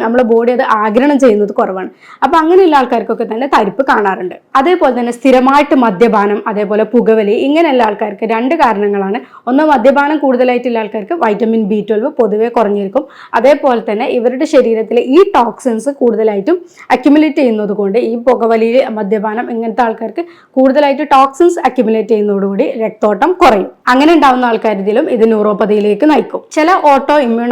നമ്മുടെ ബോഡി അത് ആഗിരണം ചെയ്യുന്നത് കുറവാണ്. അപ്പം അങ്ങനെയുള്ള ആൾക്കാർക്കൊക്കെ തന്നെ തരിപ്പ് കാണാറുണ്ട്. അതേപോലെ തന്നെ സ്ഥിരമായിട്ട് മദ്യപാനം, അതേപോലെ പുകവലി, ഇങ്ങനെയുള്ള ആൾക്കാർക്ക് രണ്ട് കാരണങ്ങളാണ്. ഒന്ന്, മദ്യപാനം കൂടുതലായിട്ടുള്ള ആൾക്കാർക്ക് വൈറ്റമിൻ B12 പൊതുവെ കുറഞ്ഞിരിക്കും. അതേപോലെ തന്നെ ഇവരുടെ ശരീരത്തിലെ ഈ ടോക്സിൻസ് കൂടുതലായിട്ടും അക്യുമുലേറ്റ് ചെയ്യുന്നത് കൊണ്ട് ഈ പുകവലി, മദ്യപാനം ഇങ്ങനത്തെ ആൾക്കാർക്ക് കൂടുതലായിട്ട് ടോക്സിൻസ് അക്യുമുലേറ്റ് ചെയ്യുന്നതോടുകൂടി രക്തോട്ടം കുറയും. അങ്ങനെ ഉണ്ടാവുന്ന ആൾക്കാരിലും ഇത് ന്യൂറോപ്പതിയിലേക്ക് നയിക്കും. ചില ഓട്ടോ ഇമ്മ്യൂൺ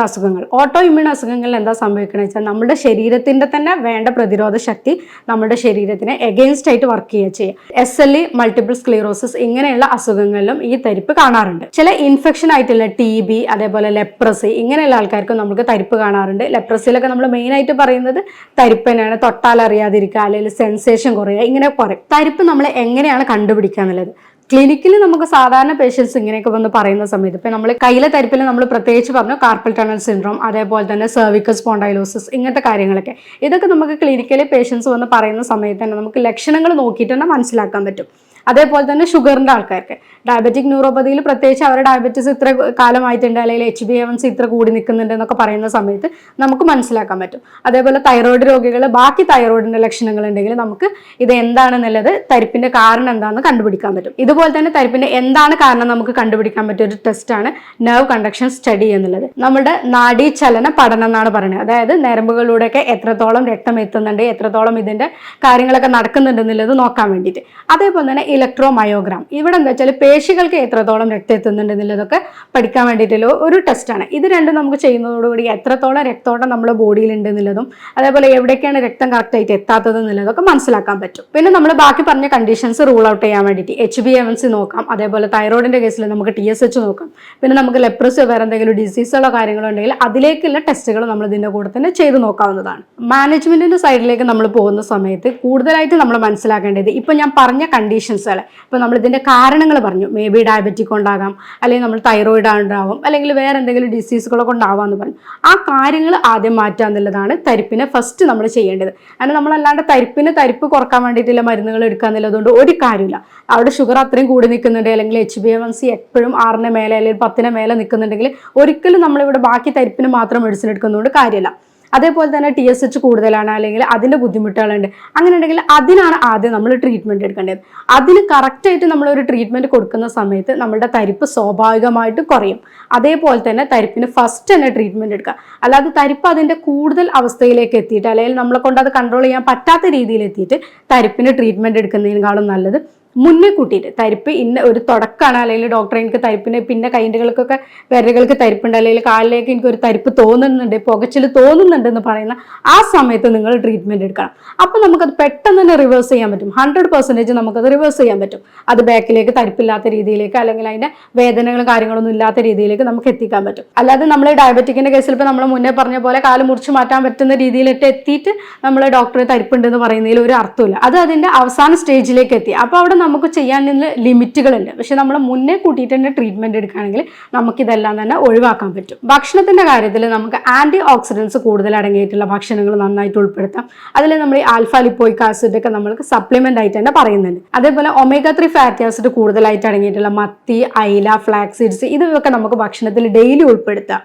അസുഖങ്ങളിൽ എന്താ സംഭവിക്കണമെന്ന് വെച്ചാൽ നമ്മുടെ ശരീരത്തിന്റെ തന്നെ വേണ്ട പ്രതിരോധ ശക്തി നമ്മുടെ ശരീരത്തിന് എഗെയിൻസ്റ്റ് ആയിട്ട് വർക്ക് ചെയ്യുക. SLE, മൾട്ടിപ്പിൾ സ്ക്ലീറോസിസ് ഇങ്ങനെയുള്ള അസുഖങ്ങളിലും ഈ തരിപ്പ് കാണാറുണ്ട്. ചില ഇൻഫെക്ഷൻ ആയിട്ടുള്ള TB, അതേപോലെ ലെപ്രസി ഇങ്ങനെയുള്ള ആൾക്കാർക്ക് നമുക്ക് തരിപ്പ് കാണാറുണ്ട്. ലെപ്രസിയിലൊക്കെ നമ്മൾ മെയിൻ ആയിട്ട് പറയുന്നത് തരിപ്പ് തന്നെയാണ്. തൊട്ടാൽ അറിയാതിരിക്കുക, അല്ലെങ്കിൽ സെൻസേഷൻ കുറയുക, ഇങ്ങനെ പറയും. തരിപ്പ് നമ്മൾ എങ്ങനെയാണ് കണ്ടുപിടിക്കുക എന്നുള്ളത് ക്ലിനിക്കിൽ നമുക്ക് സാധാരണ പേഷ്യൻസ് ഇങ്ങനെയൊക്കെ വന്ന് പറയുന്ന സമയത്ത് ഇപ്പം നമ്മൾ കയ്യിലെ തരിപ്പിൽ നമ്മൾ പ്രത്യേകിച്ച് പറഞ്ഞു കാർപ്പൽ ടണൽ സിൻഡ്രോം, അതേപോലെ തന്നെ സെർവിക്കൽ സ്പോണ്ടൈലോസിസ് ഇങ്ങനത്തെ കാര്യങ്ങളൊക്കെ. ഇതൊക്കെ നമുക്ക് ക്ലിനിക്കലി പേഷ്യൻസ് വന്ന് പറയുന്ന സമയത്ത് തന്നെ നമുക്ക് ലക്ഷണങ്ങൾ നോക്കിയിട്ട് തന്നെ മനസ്സിലാക്കാൻ പറ്റും. അതേപോലെ തന്നെ ഷുഗറിൻ്റെ ആൾക്കാർക്ക് ഡയബറ്റിക് ന്യൂറോപ്പതിയിൽ പ്രത്യേകിച്ച് അവരുടെ ഡയബറ്റീസ് ഇത്ര കാലമായിട്ടുണ്ട്, അല്ലെങ്കിൽ HbA1c ഇത്ര കൂടി നിൽക്കുന്നുണ്ട് എന്നൊക്കെ പറയുന്ന സമയത്ത് നമുക്ക് മനസ്സിലാക്കാൻ പറ്റും. അതേപോലെ തൈറോയ്ഡ് രോഗികൾ ബാക്കി തൈറോയിഡിൻ്റെ ലക്ഷണങ്ങൾ ഉണ്ടെങ്കിൽ നമുക്ക് ഇത് എന്താണെന്നുള്ളത് തരിപ്പിൻ്റെ കാരണം എന്താണെന്ന് കണ്ടുപിടിക്കാൻ പറ്റും. ഇതുപോലെ തന്നെ തരിപ്പിൻ്റെ എന്താണ് കാരണം നമുക്ക് കണ്ടുപിടിക്കാൻ പറ്റിയ ഒരു ടെസ്റ്റാണ് നെർവ് കണ്ടക്ഷൻ സ്റ്റഡി എന്നുള്ളത്. നമ്മുടെ നാഡീചലന പഠനം എന്നാണ് പറയുന്നത്. അതായത് നരമ്പുകളിലൂടെയൊക്കെ എത്രത്തോളം രക്തം എത്തുന്നുണ്ട്, എത്രത്തോളം ഇതിൻ്റെ കാര്യങ്ങളൊക്കെ നടക്കുന്നുണ്ട് എന്നുള്ളത് നോക്കാൻ വേണ്ടിയിട്ട്. അതേപോലെ തന്നെ ഇലക്ട്രോമയോഗ്രാം, ഇവിടെ എന്താ വെച്ചാൽ പേശികൾക്ക് എത്രത്തോളം രക്തം എത്തുന്നുണ്ട് എന്നുള്ളതൊക്കെ പഠിക്കാൻ വേണ്ടിയിട്ടുള്ള ഒരു ടെസ്റ്റാണ്. ഇത് രണ്ടും നമുക്ക് ചെയ്യുന്നതോടുകൂടി എത്രത്തോളം രക്തോട്ടം നമ്മുടെ ബോഡിയിൽ ഉണ്ട് എന്നുള്ളതും അതേപോലെ എവിടേക്കാണ് രക്തം കറക്റ്റായിട്ട് എത്താത്തത് എന്നുള്ളതൊക്കെ മനസ്സിലാക്കാൻ പറ്റും. പിന്നെ നമ്മൾ ബാക്കി പറഞ്ഞ കണ്ടീഷൻസ് റൂൾ ഔട്ട് ചെയ്യാൻ വേണ്ടിയിട്ട് HbA1c നോക്കാം, അതേപോലെ തൈറോയിഡിന്റെ കേസിൽ നമുക്ക് TSH നോക്കാം. പിന്നെ നമുക്ക് ലെപ്രസി വേറെ എന്തെങ്കിലും ഡിസീസുകളോ കാര്യങ്ങളോ ഉണ്ടെങ്കിൽ അതിലേക്കുള്ള ടെസ്റ്റുകൾ നമ്മൾ ഇതിൻ്റെ കൂടെ തന്നെ ചെയ്ത് നോക്കാവുന്നതാണ്. മാനേജ്മെന്റിന്റെ സൈഡിലേക്ക് നമ്മൾ പോകുന്ന സമയത്ത് കൂടുതലായിട്ട് നമ്മൾ മനസ്സിലാക്കേണ്ടത് ഇപ്പം ഞാൻ പറഞ്ഞ കണ്ടീഷൻസ്, ഇപ്പം നമ്മൾ ഇതിൻ്റെ കാരണങ്ങൾ പറഞ്ഞു. മേ ബി ഡയബറ്റിക് കൊണ്ടാകാം, അല്ലെങ്കിൽ നമ്മൾ തൈറോയിഡ് ഉണ്ടാവും, അല്ലെങ്കിൽ വേറെ എന്തെങ്കിലും ഡിസീസുകളൊക്കെ ഉണ്ടാവാമെന്ന് പറഞ്ഞു. ആ കാര്യങ്ങൾ ആദ്യം മാറ്റുക എന്നുള്ളതാണ് തരിപ്പിനെ ഫസ്റ്റ് നമ്മൾ ചെയ്യേണ്ടത്. കാരണം നമ്മളല്ലാണ്ട് തരിപ്പ് കുറക്കാൻ വേണ്ടിയിട്ടുള്ള മരുന്നുകൾ എടുക്കുക എന്നുള്ളതുകൊണ്ട് ഒരു കാര്യമില്ല. അവിടെ ഷുഗർ അത്രയും കൂടി നിൽക്കുന്നുണ്ട്, അല്ലെങ്കിൽ HbA1c എപ്പോഴും 6ന് മേലെ അല്ലെങ്കിൽ 10ന് മേലെ നിൽക്കുന്നുണ്ടെങ്കിൽ ഒരിക്കലും നമ്മളിവിടെ ബാക്കി തരിപ്പിന് മാത്രം മെഡിസിൻ എടുക്കുന്നതുകൊണ്ട് കാര്യമില്ല. അതേപോലെ തന്നെ TSH കൂടുതലാണ്, അല്ലെങ്കിൽ അതിൻ്റെ ബുദ്ധിമുട്ടുകളുണ്ട്, അങ്ങനെ ഉണ്ടെങ്കിൽ അതിനാണ് ആദ്യം നമ്മൾ ട്രീറ്റ്മെൻറ്റ് എടുക്കേണ്ടത്. അതിന് കറക്റ്റായിട്ട് നമ്മളൊരു ട്രീറ്റ്മെൻറ്റ് കൊടുക്കുന്ന സമയത്ത് നമ്മുടെ തരിപ്പ് സ്വാഭാവികമായിട്ട് കുറയും. അതേപോലെ തന്നെ തരിപ്പിന് ഫസ്റ്റ് തന്നെ ട്രീറ്റ്മെൻറ്റ് എടുക്കുക. അല്ലാതെ തരിപ്പ് അതിൻ്റെ കൂടുതൽ അവസ്ഥയിലേക്ക് എത്തിയിട്ട് അല്ലെങ്കിൽ നമ്മളെ കൊണ്ട് അത് കൺട്രോൾ ചെയ്യാൻ പറ്റാത്ത രീതിയിൽ എത്തിയിട്ട് തരിപ്പിന് ട്രീറ്റ്മെൻറ്റ് എടുക്കുന്നതിനേക്കാളും നല്ലത് മുന്നേ കൂട്ടിയിട്ട് തരിപ്പ് ഇന്ന ഒരു തുടക്കമാണ്, അല്ലെങ്കിൽ ഡോക്ടറെ എനിക്ക് തരിപ്പിന് പിന്നെ കൈൻ്റെകൾക്കൊക്കെ വിരലുകൾക്ക് തരിപ്പുണ്ട്, അല്ലെങ്കിൽ കാലിലേക്ക് എനിക്ക് ഒരു തരിപ്പ് തോന്നുന്നുണ്ട്, പുകച്ചിൽ തോന്നുന്നുണ്ട് എന്ന് പറയുന്ന ആ സമയത്ത് നിങ്ങൾ ട്രീറ്റ്മെൻറ്റ് എടുക്കണം. അപ്പോൾ നമുക്കത് പെട്ടെന്ന് തന്നെ റിവേഴ്സ് ചെയ്യാൻ പറ്റും. 100% നമുക്കത് റിവേഴ്സ് ചെയ്യാൻ പറ്റും. അത് ബാക്കിലേക്ക് തരിപ്പില്ലാത്ത രീതിയിലേക്ക്, അല്ലെങ്കിൽ അതിൻ്റെ വേദനകളും കാര്യങ്ങളൊന്നും ഇല്ലാത്ത രീതിയിലേക്ക് നമുക്ക് എത്തിക്കാൻ പറ്റും. അല്ലാതെ നമ്മൾ ഡയബറ്റിക്കിൻ്റെ കേസിൽ ഇപ്പോൾ നമ്മൾ മുന്നേ പറഞ്ഞ പോലെ കാല് മുറിച്ച് മാറ്റാൻ പറ്റുന്ന രീതിയിലിട്ട് എത്തിയിട്ട് നമ്മൾ ഡോക്ടറെ തരിപ്പുണ്ടെന്ന് പറയുന്നതിൽ ഒരു അർത്ഥമില്ല. അത് അതിൻ്റെ അവസാന സ്റ്റേജിലേക്ക് എത്തി. അപ്പോൾ അവിടെ നമുക്ക് ചെയ്യാനുള്ള ലിമിറ്റുകളുണ്ട്. പക്ഷെ നമ്മൾ മുന്നേ കൂട്ടിയിട്ട് തന്നെ ട്രീറ്റ്മെൻറ്റ് എടുക്കുകയാണെങ്കിൽ നമുക്കിതെല്ലാം തന്നെ ഒഴിവാക്കാൻ പറ്റും. ഭക്ഷണത്തിൻ്റെ കാര്യത്തിൽ നമുക്ക് ആൻറ്റി ഓക്സിഡൻസ് കൂടുതൽ അടങ്ങിയിട്ടുള്ള ഭക്ഷണങ്ങൾ നന്നായിട്ട് ഉൾപ്പെടുത്താം. അതിൽ നമ്മൾ ഈ ആൽഫ ലിപ്പോയിക് ആസിഡ് ഒക്കെ നമ്മൾക്ക് സപ്ലിമെൻ്റ് ആയിട്ട് തന്നെ പറയുന്നുണ്ട്. അതേപോലെ ഒമേഗ 3 ഫാറ്റി ആസിഡ് കൂടുതലായിട്ട് അടങ്ങിയിട്ടുള്ള മത്തി, അയില, ഫ്ലാക്സ് സീഡ്സ് ഇതൊക്കെ നമുക്ക് ഭക്ഷണത്തിൽ ഡെയിലി ഉൾപ്പെടുത്താം.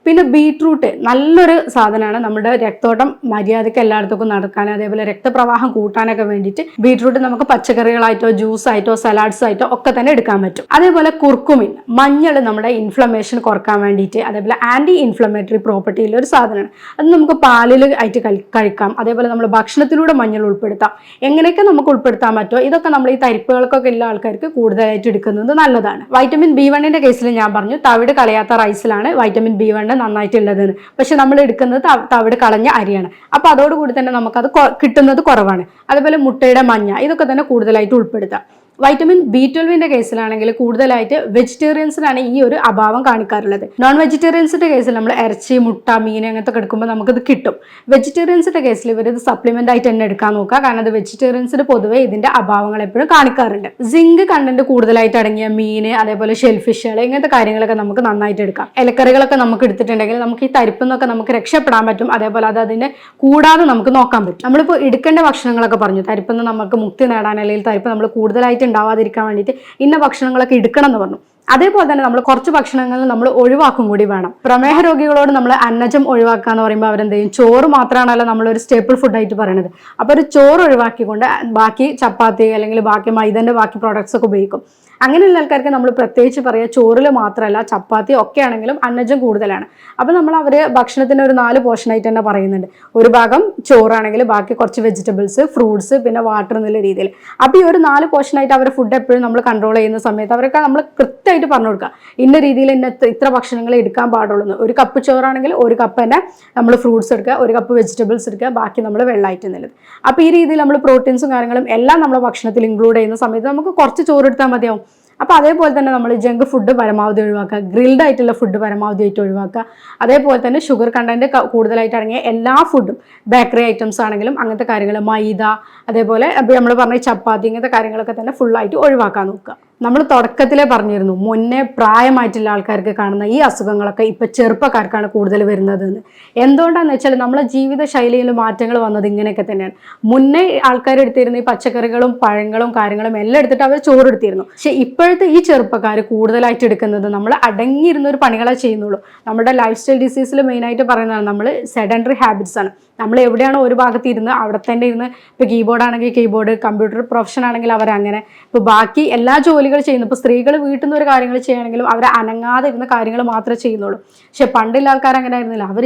പിന്നെ ബീട്രൂട്ട് നല്ലൊരു സാധനമാണ്. നമ്മുടെ രക്തോട്ടം മര്യാദയ്ക്ക് എല്ലായിടത്തേക്കും നടക്കാൻ, അതേപോലെ രക്തപ്രവാഹം കൂട്ടാനൊക്കെ വേണ്ടിയിട്ട് ബീട്രൂട്ട് നമുക്ക് പച്ചക്കറികളായിട്ടോ ജ്യൂസ് ആയിട്ടോ സലാഡ്സ് ആയിട്ടോ ഒക്കെ തന്നെ എടുക്കാൻ പറ്റും. അതേപോലെ കുർക്കുമിൻ, മഞ്ഞൾ നമ്മുടെ ഇൻഫ്ലമേഷൻ കുറക്കാൻ വേണ്ടിയിട്ട്, അതേപോലെ ആൻറ്റി ഇൻഫ്ലമേറ്ററി പ്രോപ്പർട്ടി ഉള്ള ഒരു സാധനമാണ്. അത് നമുക്ക് പാലിൽ ആയിട്ട് കഴിക്കാം. അതേപോലെ നമ്മൾ ഭക്ഷണത്തിലൂടെ മഞ്ഞൾ ഉൾപ്പെടുത്താം. എങ്ങനെയൊക്കെ നമുക്ക് ഉൾപ്പെടുത്താൻ പറ്റുമോ ഇതൊക്കെ നമ്മൾ ഈ തരിപ്പുകൾക്കൊക്കെ ഉള്ള ആൾക്കാർക്ക് കൂടുതലായിട്ട് എടുക്കുന്നത് നല്ലതാണ്. വൈറ്റമിൻ B1 കേസിൽ ഞാൻ പറഞ്ഞു തവിട് കളയാത്ത റൈസിലാണ് വൈറ്റമിൻ B1 നന്നായിട്ടുള്ളതെന്ന്. പക്ഷെ നമ്മൾ എടുക്കുന്നത് തവിട് കളഞ്ഞ അരിയാണ്. അപ്പൊ അതോടുകൂടി തന്നെ നമുക്കത് കിട്ടുന്നത് കുറവാണ്. അതുപോലെ മുട്ടയുടെ മഞ്ഞ ഇതൊക്കെ തന്നെ കൂടുതലായിട്ട് ഉൾപ്പെടുത്താം. വൈറ്റമിൻ B12 കേസിലാണെങ്കിൽ കൂടുതലായിട്ട് വെജിറ്റേറിയൻസിനാണ് ഈ ഒരു അഭാവം കാണിക്കാറുള്ളത്. നോൺ വെജിറ്റേറിയൻസിന്റെ കേസിൽ നമ്മൾ ഇറച്ചി, മുട്ട, മീൻ അങ്ങനത്തെ എടുക്കുമ്പോൾ നമുക്കിത് കിട്ടും. വെജിറ്റേറിയൻസിന്റെ കേസിൽ ഇവർ ഇത് സപ്ലിമെന്റ് ആയിട്ട് തന്നെ എടുക്കാൻ നോക്കുക. കാരണം അത് വെജിറ്റേറിയൻസിന് പൊതുവെ ഇതിന്റെ അഭാവങ്ങൾ എപ്പോഴും കാണിക്കാറുണ്ട്. സിങ്ക് കണ്ടന്റ് കൂടുതലായിട്ട് അടങ്ങിയ മീൻ, അതേപോലെ ഷെൽഫിഷുകൾ ഇങ്ങനത്തെ കാര്യങ്ങളൊക്കെ നമുക്ക് നന്നായിട്ട് എടുക്കാം. ഇലക്കറികളൊക്കെ നമുക്ക് എടുത്തിട്ടുണ്ടെങ്കിൽ നമുക്ക് ഈ തരിപ്പെന്നൊക്കെ നമുക്ക് രക്ഷപ്പെടാൻ പറ്റും. അതേപോലെ അത് അതിനെ കൂടാതെ നമുക്ക് നോക്കാൻ പറ്റും. നമ്മളിപ്പോൾ എടുക്കേണ്ട ഭക്ഷണങ്ങളൊക്കെ പറഞ്ഞു, തരിപ്പെന്ന് നമുക്ക് മുക്തി നേടാൻ, അല്ലെങ്കിൽ തരിപ്പ് നമ്മൾ കൂടുതലായിട്ട് ഉണ്ടാവാതിരിക്കാൻ വേണ്ടിയിട്ട് ഇന്ന ഭക്ഷണങ്ങളൊക്കെ എടുക്കണം എന്ന് പറഞ്ഞു. അതേപോലെ തന്നെ നമ്മൾ കുറച്ച് ഭക്ഷണങ്ങളിൽ നമ്മൾ ഒഴിവാക്കും കൂടി വേണം. പ്രമേഹ രോഗികളോട് നമ്മൾ അന്നജം ഒഴിവാക്കുക എന്ന് പറയുമ്പോൾ അവരെന്ത് ചെയ്യും, ചോറ് മാത്രമാണല്ലോ നമ്മളൊരു സ്റ്റേപ്പിൾ ഫുഡായിട്ട് പറയുന്നത്. അപ്പോൾ ഒരു ചോറ് ഒഴിവാക്കിക്കൊണ്ട് ബാക്കി ചപ്പാത്തി അല്ലെങ്കിൽ ബാക്കി മൈദൻ്റെ ബാക്കി പ്രോഡക്ട്സ് ഒക്കെ ഉപയോഗിക്കും. അങ്ങനെയുള്ള ആൾക്കാർക്ക് നമ്മൾ പ്രത്യേകിച്ച് പറയുക ചോറിൽ മാത്രമല്ല ചപ്പാത്തി ഒക്കെ ആണെങ്കിലും അന്നജം കൂടുതലാണ്. അപ്പോൾ നമ്മൾ അവർ ഭക്ഷണത്തിന് ഒരു 4 പോർഷനായിട്ട് തന്നെ പറയുന്നുണ്ട്. ഒരു ഭാഗം ചോറാണെങ്കിൽ ബാക്കി കുറച്ച് വെജിറ്റബിൾസ്, ഫ്രൂട്ട്സ്, പിന്നെ വാട്ടർ എന്നുള്ള രീതിയിൽ. അപ്പോൾ ഈ ഒരു 4 പോർഷനായിട്ട് അവരുടെ ഫുഡ് എപ്പോഴും നമ്മൾ കൺട്രോൾ ചെയ്യുന്ന സമയത്ത് അവരൊക്കെ നമ്മൾ കൃത്യമായിട്ട് പറഞ്ഞു കൊടുക്കുക ഇന്ന രീതിയിൽ ഇത്ര ഭക്ഷണങ്ങൾ എടുക്കാൻ പാടുള്ളൂ. ഒരു കപ്പ് ചോറാണെങ്കിൽ 1 കപ്പ് തന്നെ നമ്മൾ ഫ്രൂട്ട്സ് എടുക്കുക, 1 കപ്പ് വെജിറ്റബിൾസ് എടുക്കുക, ബാക്കി നമ്മൾ വെള്ളമായിട്ട് എന്നുള്ളത്. അപ്പോൾ ഈ രീതിയിൽ നമ്മൾ പ്രോട്ടീൻസും കാര്യങ്ങളും എല്ലാം നമ്മുടെ ഭക്ഷണത്തിൽ ഇൻക്ലൂഡ് ചെയ്യുന്ന സമയത്ത് നമുക്ക് കുറച്ച് ചോറ് എടുത്താൽ മതിയാവും. അപ്പോൾ അതേപോലെ തന്നെ നമ്മൾ ജങ്ക് ഫുഡ് പരമാവധി ഒഴിവാക്കുക, ഗ്രിൽഡ് ആയിട്ടുള്ള ഫുഡ് പരമാവധി ആയിട്ട് ഒഴിവാക്കുക. അതേപോലെ തന്നെ ഷുഗർ കണ്ടന്റ് കൂടുതലായിട്ട് അടങ്ങിയ എല്ലാ ഫുഡും, ബേക്കറി ഐറ്റംസ് ആണെങ്കിലും അങ്ങനത്തെ കാര്യങ്ങൾ, മൈദ, അതേപോലെ നമ്മൾ പറഞ്ഞ ചപ്പാത്തി ഇങ്ങനത്തെ കാര്യങ്ങളൊക്കെ തന്നെ ഫുള്ളായിട്ട് ഒഴിവാക്കാൻ നോക്കുക. നമ്മൾ തുടക്കത്തിലേ പറഞ്ഞിരുന്നു മുന്നേ പ്രായമായിട്ടുള്ള ആൾക്കാർക്ക് കാണുന്ന ഈ അസുഖങ്ങളൊക്കെ ഇപ്പം ചെറുപ്പക്കാർക്കാണ് കൂടുതൽ വരുന്നതെന്ന്. എന്തുകൊണ്ടാണെന്ന് വെച്ചാൽ നമ്മളെ ജീവിത ശൈലിയിൽ മാറ്റങ്ങൾ വന്നത് ഇങ്ങനെയൊക്കെ തന്നെയാണ്. മുന്നേ ആൾക്കാർ എടുത്തിരുന്ന ഈ പച്ചക്കറികളും പഴങ്ങളും കാര്യങ്ങളും എല്ലാം എടുത്തിട്ട് അവർ ചോറെടുത്തിരുന്നു. പക്ഷെ ഇപ്പോഴത്തെ ഈ ചെറുപ്പക്കാർ കൂടുതലായിട്ട് എടുക്കുന്നത് നമ്മൾ അടങ്ങിയിരുന്ന ഒരു പണികളെ ചെയ്യുന്നുള്ളൂ. നമ്മുടെ ലൈഫ് സ്റ്റൈൽ ഡിസീസിൽ മെയിനായിട്ട് പറയുന്നതാണ് നമ്മൾ സെഡൻറ്ററി ഹാബിറ്റ്സ് ആണ്. നമ്മൾ എവിടെയാണോ ഒരു ഭാഗത്ത് ഇരുന്ന് അവിടെ തന്നെ ഇരുന്ന്, ഇപ്പോൾ കീബോർഡ് ആണെങ്കിൽ കീബോർഡ്, കമ്പ്യൂട്ടർ പ്രൊഫഷൻ ആണെങ്കിൽ അവരങ്ങനെ, ഇപ്പോൾ ബാക്കി എല്ലാ ജോലികൾ ചെയ്യുന്നു. ഇപ്പോൾ സ്ത്രീകൾ വീട്ടിൽ നിന്ന് ഒരു കാര്യങ്ങൾ ചെയ്യുകയാണെങ്കിലും അവർ അനങ്ങാതെ ഇരുന്ന കാര്യങ്ങൾ മാത്രമേ ചെയ്യുന്നുള്ളൂ. പക്ഷെ പണ്ടുള്ള ആൾക്കാർ അങ്ങനെ ആയിരുന്നില്ല. അവർ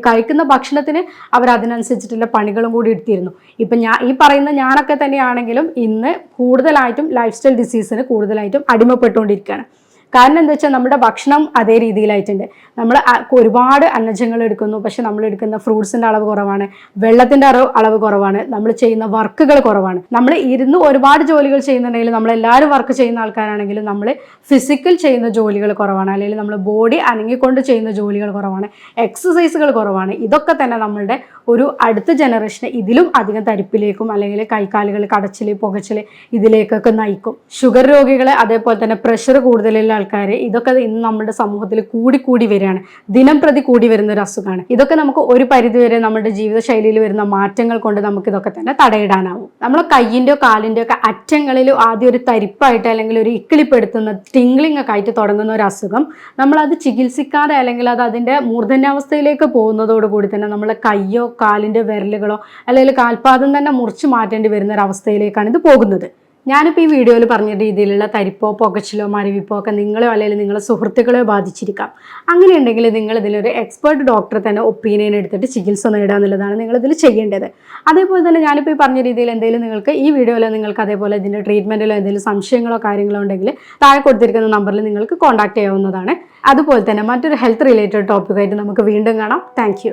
കഴിക്കുന്ന ഭക്ഷണത്തിന് അവരതിനനുസരിച്ചിട്ടുള്ള പണികളും കൂടി എടുത്തിരുന്നു. ഇപ്പം ഈ പറയുന്ന ഞാനൊക്കെ തന്നെയാണെങ്കിലും ഇന്ന് കൂടുതലായിട്ടും ലൈഫ് സ്റ്റൈൽ ഡിസീസിന് കൂടുതലായിട്ടും അടിമപ്പെട്ടുകൊണ്ടിരിക്കുകയാണ്. കാരണം എന്താ വെച്ചാൽ നമ്മുടെ ഭക്ഷണം അതേ രീതിയിലായിട്ടുണ്ട്. നമ്മൾ ഒരുപാട് അന്നജങ്ങൾ എടുക്കുന്നു, പക്ഷെ നമ്മൾ എടുക്കുന്ന ഫ്രൂട്ട്സിൻ്റെ അളവ് കുറവാണ്, വെള്ളത്തിൻ്റെ അളവ് കുറവാണ്, നമ്മൾ ചെയ്യുന്ന വർക്കുകൾ കുറവാണ്. നമ്മൾ ഇരുന്ന് ഒരുപാട് ജോലികൾ ചെയ്യുന്നുണ്ടെങ്കിൽ, നമ്മളെല്ലാവരും വർക്ക് ചെയ്യുന്ന ആൾക്കാരാണെങ്കിലും നമ്മൾ ഫിസിക്കൽ ചെയ്യുന്ന ജോലികൾ കുറവാണ്, അല്ലെങ്കിൽ നമ്മൾ ബോഡി അനങ്ങിക്കൊണ്ട് ചെയ്യുന്ന ജോലികൾ കുറവാണ്, എക്സസൈസുകൾ കുറവാണ്. ഇതൊക്കെ തന്നെ നമ്മളുടെ ഒരു അടുത്ത ജനറേഷനെ ഇതിലും അധികം തരിപ്പിലേക്കും, അല്ലെങ്കിൽ കൈക്കാലുകൾ കടച്ചിൽ, പുകച്ചിൽ ഇതിലേക്കൊക്കെ നയിക്കും. ഷുഗർ രോഗികൾ, അതേപോലെ തന്നെ പ്രഷർ കൂടുതലുള്ള ആൾക്കാർ, ഇതൊക്കെ ഇന്ന് നമ്മുടെ സമൂഹത്തിൽ കൂടി വരികയാണ്. ദിനം പ്രതി കൂടി വരുന്ന ഒരു അസുഖമാണ്. ഇതൊക്കെ നമുക്ക് ഒരു പരിധിവരെ നമ്മുടെ ജീവിതശൈലിയിൽ വരുന്ന മാറ്റങ്ങൾ കൊണ്ട് നമുക്ക് ഇതൊക്കെ തന്നെ തടയിടാനാവും. നമ്മളെ കയ്യിൻ്റെയോ കാലിൻ്റെയോ ഒക്കെ അറ്റങ്ങളിൽ ആദ്യം ഒരു തരിപ്പായിട്ട്, അല്ലെങ്കിൽ ഒരു ഇക്കിളിപ്പെടുത്തുന്ന ടിംഗ്ലിംഗ് ഒക്കെ ആയിട്ട് തുടങ്ങുന്ന ഒരു അസുഖം നമ്മളത് ചികിത്സിക്കാതെ, അല്ലെങ്കിൽ അത് അതിൻ്റെ മൂർധന്യാവസ്ഥയിലേക്ക് പോകുന്നതോടുകൂടി തന്നെ നമ്മളെ കയ്യോ കാലിൻ്റെ വിരലുകളോ അല്ലെങ്കിൽ കാൽപാദം തന്നെ മുറിച്ച് മാറ്റേണ്ടി വരുന്ന ഒരു അവസ്ഥയിലേക്കാണ് ഇത് പോകുന്നത്. ഞാനിപ്പോൾ ഈ വീഡിയോയിൽ പറഞ്ഞ രീതിയിലുള്ള തരിപ്പോ പുകച്ചിലോ മരവിപ്പോ ഒക്കെ നിങ്ങളോ അല്ലെങ്കിൽ നിങ്ങളുടെ സുഹൃത്തുക്കളെയോ ബാധിച്ചിരിക്കാം. അങ്ങനെയുണ്ടെങ്കിൽ നിങ്ങൾ ഇതിലൊരു എക്സ്പേർട്ട് ഡോക്ടറെ തന്നെ ഒപ്പീനിയൻ എടുത്തിട്ട് ചികിത്സ നേടുക എന്നുള്ളതാണ് നിങ്ങളിതിൽ ചെയ്യേണ്ടത്. അതേപോലെ തന്നെ ഞാനിപ്പോൾ ഈ പറഞ്ഞ രീതിയിൽ എന്തെങ്കിലും നിങ്ങൾക്ക് ഈ വീഡിയോയിൽ നിങ്ങൾക്ക് അതേപോലെ ഇതിൻ്റെ ട്രീറ്റ്മെൻറ്റിലോ എന്തെങ്കിലും സംശയങ്ങളോ കാര്യങ്ങളോ ഉണ്ടെങ്കിൽ താഴെ കൊടുത്തിരിക്കുന്ന നമ്പറിൽ നിങ്ങൾക്ക് കോൺടാക്ട് ചെയ്യാവുന്നതാണ്. അതുപോലെ തന്നെ മറ്റൊരു ഹെൽത്ത് റിലേറ്റഡ് ടോപ്പിക്കായിട്ട് നമുക്ക് വീണ്ടും കാണാം. താങ്ക്